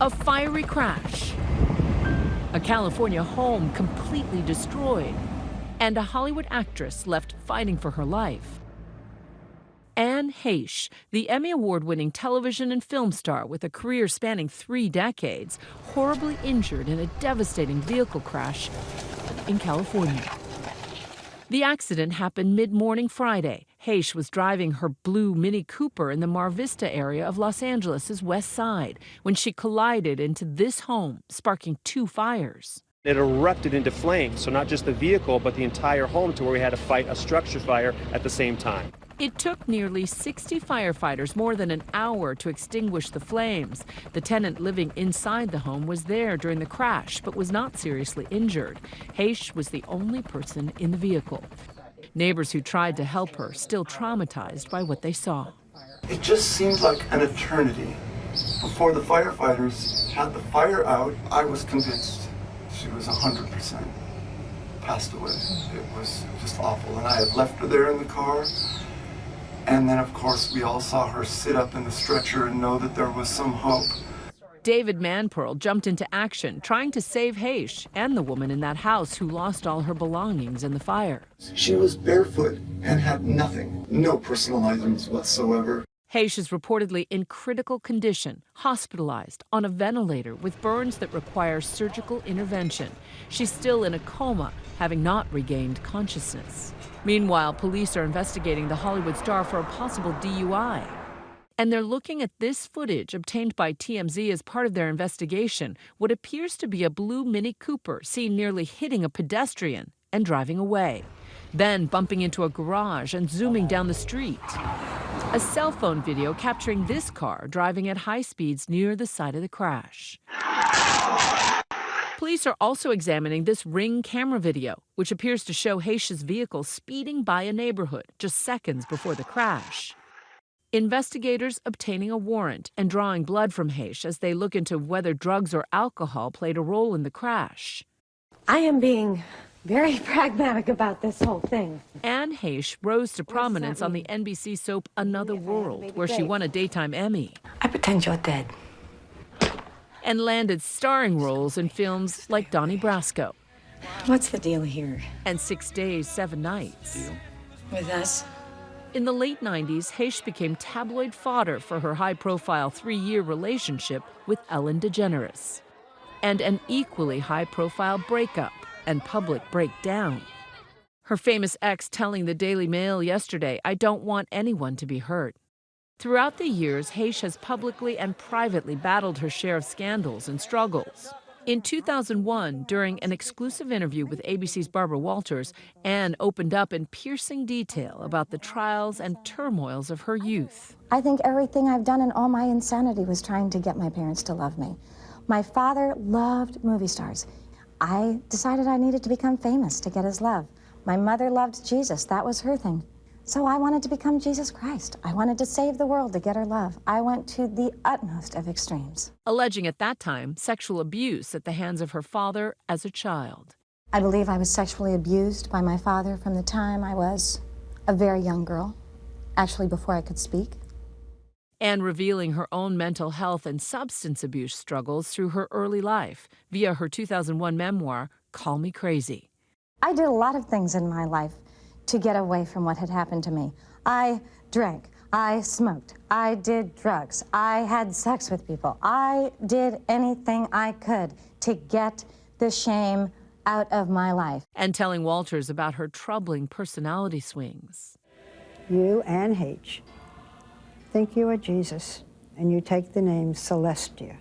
A fiery crash, a California home completely destroyed, and a Hollywood actress left fighting for her life. Anne Heche, the Emmy Award-winning television and film star with a career spanning 3 decades, horribly injured in a devastating vehicle crash in California. The accident happened mid-morning Friday. Heche was driving her blue Mini Cooper in the Mar Vista area of Los Angeles' West Side when she collided into this home, sparking 2 fires. It erupted into flames, so not just the vehicle, but the entire home, to where we had to fight a structure fire at the same time. It took nearly 60 firefighters more than an hour to extinguish the flames. The tenant living inside the home was there during the crash, but was not seriously injured. Heche was the only person in the vehicle. Neighbors who tried to help her still traumatized by what they saw. It just seemed like an eternity. Before the firefighters had the fire out, I was convinced she was 100% passed away. It was just awful. And I had left her there in the car. And then, of course, we all saw her sit up in the stretcher and know that there was some hope. David Manpearl jumped into action, trying to save Heche and the woman in that house who lost all her belongings in the fire. She was barefoot and had nothing, no personal items whatsoever. Heche is reportedly in critical condition, hospitalized on a ventilator with burns that require surgical intervention. She's still in a coma, having not regained consciousness. Meanwhile, police are investigating the Hollywood star for a possible DUI. And they're looking at this footage obtained by TMZ as part of their investigation, what appears to be a blue Mini Cooper seen nearly hitting a pedestrian and driving away, then bumping into a garage and zooming down the street. A cell phone video capturing this car driving at high speeds near the site of the crash. Police are also examining this Ring camera video, which appears to show Heche's vehicle speeding by a neighborhood just seconds before the crash. Investigators obtaining a warrant and drawing blood from Heche as they look into whether drugs or alcohol played a role in the crash. I am being very pragmatic about this whole thing. Anne Heche rose to prominence on the NBC soap Another World, where she won a Daytime Emmy. I pretend you're dead. And landed starring roles in films like Donnie Brasco What's the deal here? and 6 Days, 7 Nights. With us? In the late 90s, Heche became tabloid fodder for her high-profile 3-year relationship with Ellen DeGeneres, and an equally high-profile breakup and public breakdown. Her famous ex telling the Daily Mail yesterday, "I don't want anyone to be hurt." Throughout the years, Heche has publicly and privately battled her share of scandals and struggles. In 2001, during an exclusive interview with ABC's Barbara Walters, Anne opened up in piercing detail about the trials and turmoils of her youth. I think everything I've done in all my insanity was trying to get my parents to love me. My father loved movie stars. I decided I needed to become famous to get his love. My mother loved Jesus. That was her thing. So I wanted to become Jesus Christ. I wanted to save the world to get her love. I went to the utmost of extremes. Alleging at that time sexual abuse at the hands of her father as a child. I believe I was sexually abused by my father from the time I was a very young girl, actually before I could speak. Anne revealing her own mental health and substance abuse struggles through her early life via her 2001 memoir, Call Me Crazy. I did a lot of things in my life to get away from what had happened to me. I drank, I smoked, I did drugs, I had sex with people. I did anything I could to get the shame out of my life. And telling Walters about her troubling personality swings. You, Anne Heche, think you are Jesus, and you take the name Celestia.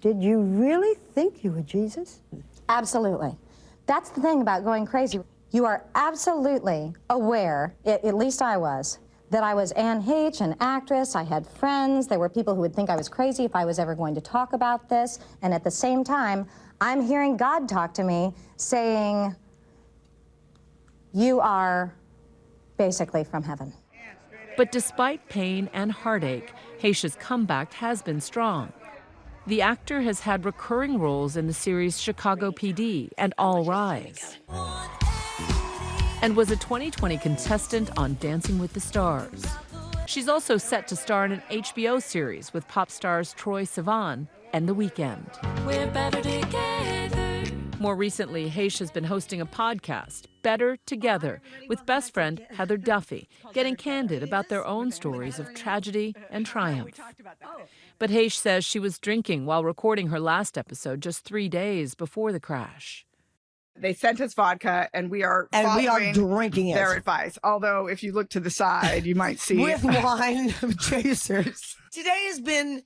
Did you really think you were Jesus? Absolutely. That's the thing about going crazy. You are absolutely aware, at least I was, that I was Anne Heche, an actress. I had friends. There were people who would think I was crazy if I was ever going to talk about this. And at the same time, I'm hearing God talk to me saying, you are basically from heaven. But despite pain and heartache, Heche's comeback has been strong. The actor has had recurring roles in the series Chicago PD and All Rise, and was a 2020 contestant on Dancing with the Stars. She's also set to star in an HBO series with pop stars Troye Sivan and the weekend. We're better together. More recently, Heche has been hosting a podcast, Better Together, with best friend Heather Duffy, getting candid about their own stories of tragedy and triumph. But Heche says she was drinking while recording her last episode just 3 days before the crash. They sent us vodka, and we are drinking it. Their advice. Although, if you look to the side, you might see with wine chasers. Today has been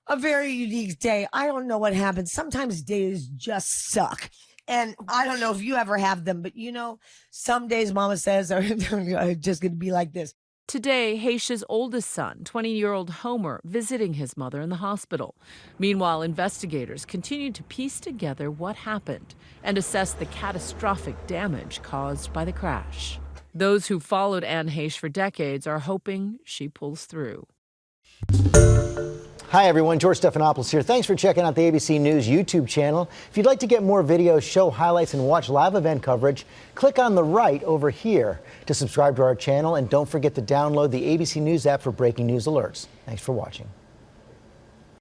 a very unique day. I don't know what happened. Sometimes days just suck. And I don't know if you ever have them, but you know, some days Mama says are just going to be like this. Today, Heche's oldest son, 20-year-old Homer, visiting his mother in the hospital. Meanwhile, investigators continue to piece together what happened and assess the catastrophic damage caused by the crash. Those who followed Anne Heche for decades are hoping she pulls through. Hi everyone, George Stephanopoulos here. Thanks for checking out the ABC News YouTube channel. If you'd like to get more videos, show highlights, and watch live event coverage, click on the right over here to subscribe to our channel, and don't forget to download the ABC News app for breaking news alerts. Thanks for watching.